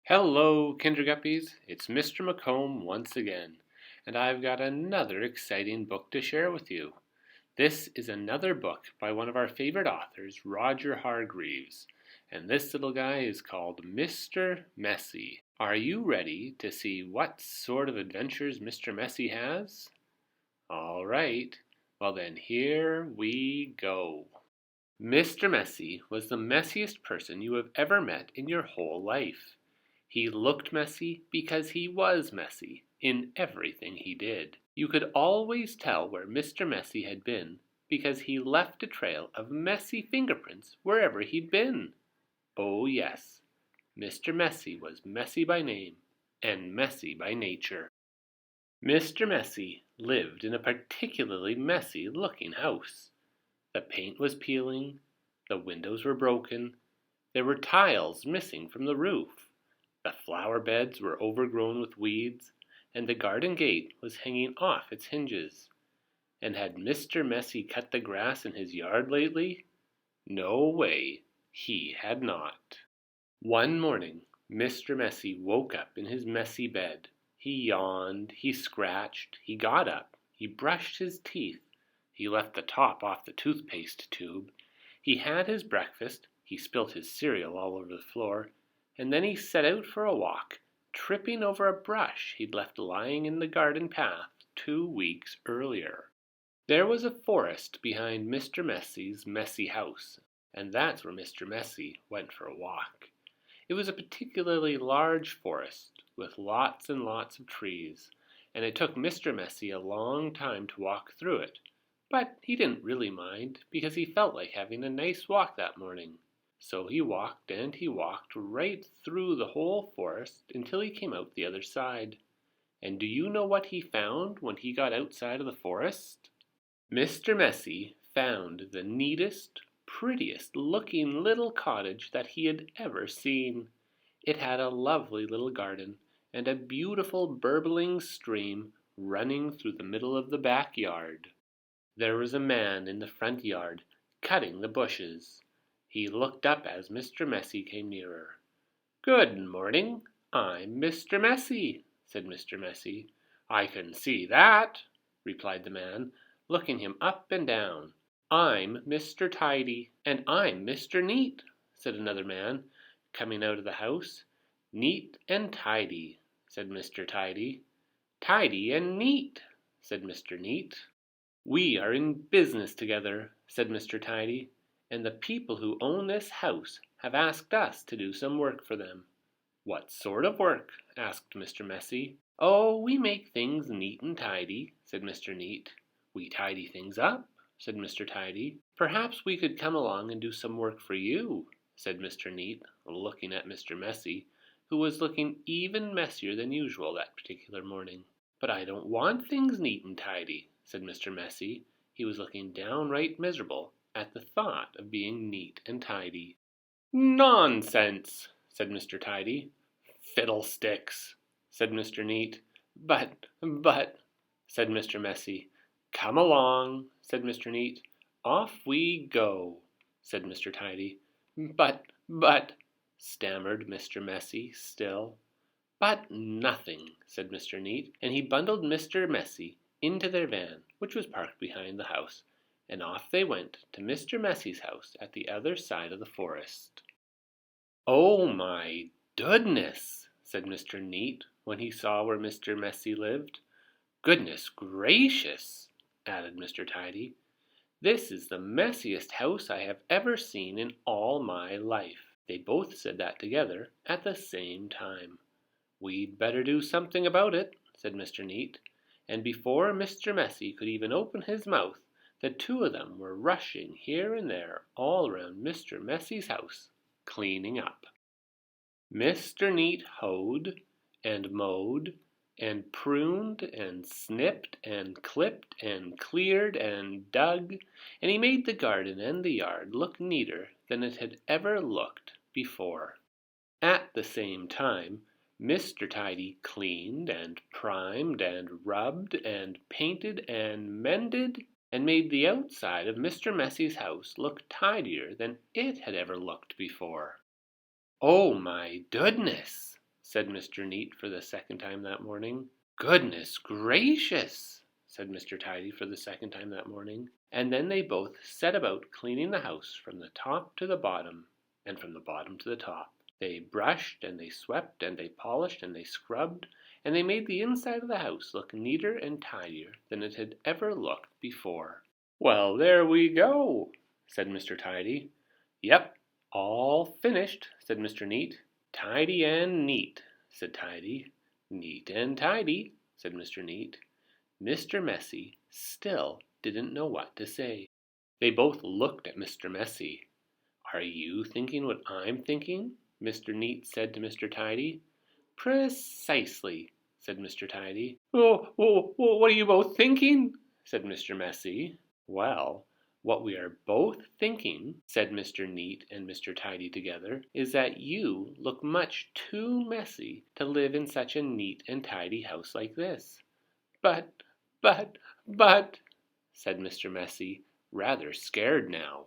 Hello, Kinderguppies. It's Mr. McComb once again, and I've got another exciting book to share with you. This is another book by one of our favorite authors, Roger Hargreaves, and this little guy is called Mr. Messy. Are you ready to see what sort of adventures Mr. Messy has? All right, well then here we go. Mr. Messy was the messiest person you have ever met in your whole life. He looked messy because he was messy in everything he did. You could always tell where Mr. Messy had been because he left a trail of messy fingerprints wherever he'd been. Oh, yes, Mr. Messy was messy by name and messy by nature. Mr. Messy lived in a particularly messy looking house. The paint was peeling, the windows were broken, there were tiles missing from the roof. The flower beds were overgrown with weeds, and the garden gate was hanging off its hinges. And had Mr. Messy cut the grass in his yard lately? No way, he had not. One morning, Mr. Messy woke up in his messy bed. He yawned, he scratched, he got up, he brushed his teeth, he left the top off the toothpaste tube, he had his breakfast, he spilt his cereal all over the floor, and then he set out for a walk, tripping over a brush he'd left lying in the garden path 2 weeks earlier. There was a forest behind Mr. Messy's messy house, and that's where Mr. Messy went for a walk. It was a particularly large forest, with lots and lots of trees, and it took Mr. Messy a long time to walk through it, but he didn't really mind, because he felt like having a nice walk that morning. So he walked and he walked right through the whole forest until he came out the other side. And do you know what he found when he got outside of the forest? Mr. Messy found the neatest, prettiest looking little cottage that he had ever seen. It had a lovely little garden and a beautiful burbling stream running through the middle of the backyard. There was a man in the front yard cutting the bushes. He looked up as Mr. Messy came nearer. "Good morning, I'm Mr. Messy," said Mr. Messy. "I can see that," replied the man, looking him up and down. "I'm Mr. Tidy." "And I'm Mr. Neat," said another man, coming out of the house. "Neat and tidy," said Mr. Tidy. "Tidy and neat," said Mr. Neat. "We are in business together," said Mr. Tidy, "and the people who own this house have asked us to do some work for them." "What sort of work?" asked Mr. Messy. "Oh, we make things neat and tidy," said Mr. Neat. "We tidy things up," said Mr. Tidy. "Perhaps we could come along and do some work for you," said Mr. Neat, looking at Mr. Messy, who was looking even messier than usual that particular morning. "But I don't want things neat and tidy," said Mr. Messy. He was looking downright miserable at the thought of being neat and tidy. "Nonsense," said Mr. Tidy. "Fiddlesticks," said Mr. Neat. But, said Mr. Messy. "Come along," said Mr. Neat. "Off we go," said Mr. Tidy. But, stammered Mr. Messy still. "But nothing," said Mr. Neat, and he bundled Mr. Messy into their van, which was parked behind the house, and off they went to Mr. Messy's house at the other side of the forest. "Oh my goodness," said Mr. Neat when he saw where Mr. Messy lived. "Goodness gracious," added Mr. Tidy. "This is the messiest house I have ever seen in all my life." They both said that together at the same time. "We'd better do something about it," said Mr. Neat, and before Mr. Messy could even open his mouth, the two of them were rushing here and there all around Mr. Messy's house, cleaning up. Mr. Neat hoed and mowed and pruned and snipped and clipped and cleared and dug, and he made the garden and the yard look neater than it had ever looked before. At the same time, Mr. Tidy cleaned and primed and rubbed and painted and mended and made the outside of Mr. Messy's house look tidier than it had ever looked before. "Oh my goodness," said Mr. Neat for the second time that morning. Goodness gracious, said Mr. Tidy for the second time that morning. And then they both set about cleaning the house from the top to the bottom, and from the bottom to the top. They brushed, and they swept, and they polished, and they scrubbed, and they made the inside of the house look neater and tidier than it had ever looked before. Well, there we go, said Mr. Tidy. Yep, all finished, said Mr. Neat. Tidy and neat, said Tidy. Neat and tidy, said Mr. Neat. Mr. Messy still didn't know what to say. They both looked at Mr. Messy. Are you thinking what I'm thinking? Mr. Neat said to Mr. Tidy. Precisely, said Mr. Tidy. Oh, what are you both thinking? Said Mr. Messy. Well, what we are both thinking, said Mr. Neat and Mr. Tidy together, is that you look much too messy to live in such a neat and tidy house like this. But, said Mr. Messy, rather scared now.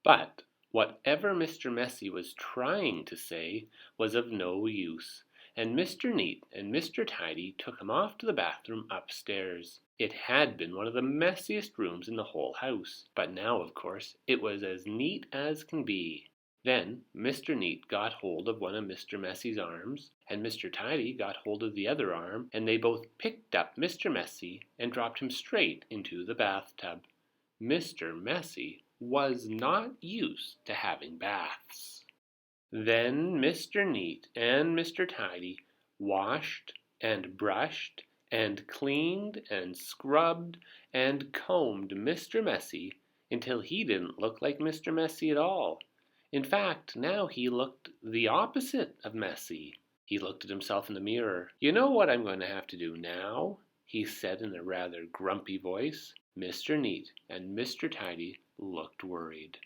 But whatever Mr. Messy was trying to say was of no use, and Mr. Neat and Mr. Tidy took him off to the bathroom upstairs. It had been one of the messiest rooms in the whole house, but now, of course, it was as neat as can be. Then Mr. Neat got hold of one of Mr. Messy's arms, and Mr. Tidy got hold of the other arm, and they both picked up Mr. Messy and dropped him straight into the bathtub. Mr. Messy was not used to having baths. Then Mr. Neat and Mr. Tidy washed and brushed and cleaned and scrubbed and combed Mr. Messy until he didn't look like Mr. Messy at all. In fact, now he looked the opposite of messy. He looked at himself in the mirror. You know what I'm going to have to do now? He said in a rather grumpy voice. Mr. Neat and Mr. Tidy looked worried.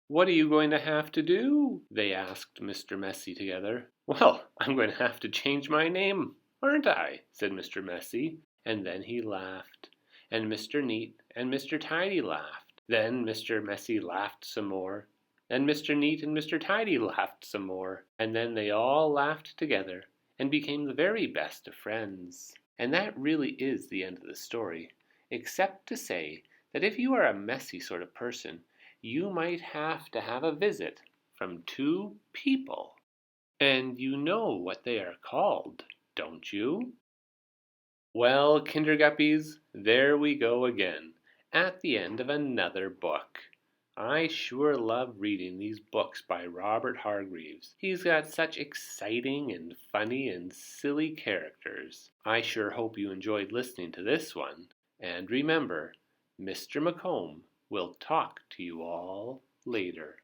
What are you going to have to do? They asked Mr. Messy together. Well, I'm going to have to change my name, aren't I? Said Mr. Messy. And then he laughed. And Mr. Neat and Mr. Tidy laughed. Then Mr. Messy laughed some more. And Mr. Neat and Mr. Tidy laughed some more. And then they all laughed together and became the very best of friends. And that really is the end of the story, except to say that if you are a messy sort of person, you might have to have a visit from two people. And you know what they are called, don't you? Well, Kinderguppies, there we go again, at the end of another book. I sure love reading these books by Robert Hargreaves. He's got such exciting and funny and silly characters. I sure hope you enjoyed listening to this one. And remember, Mr. McComb will talk to you all later.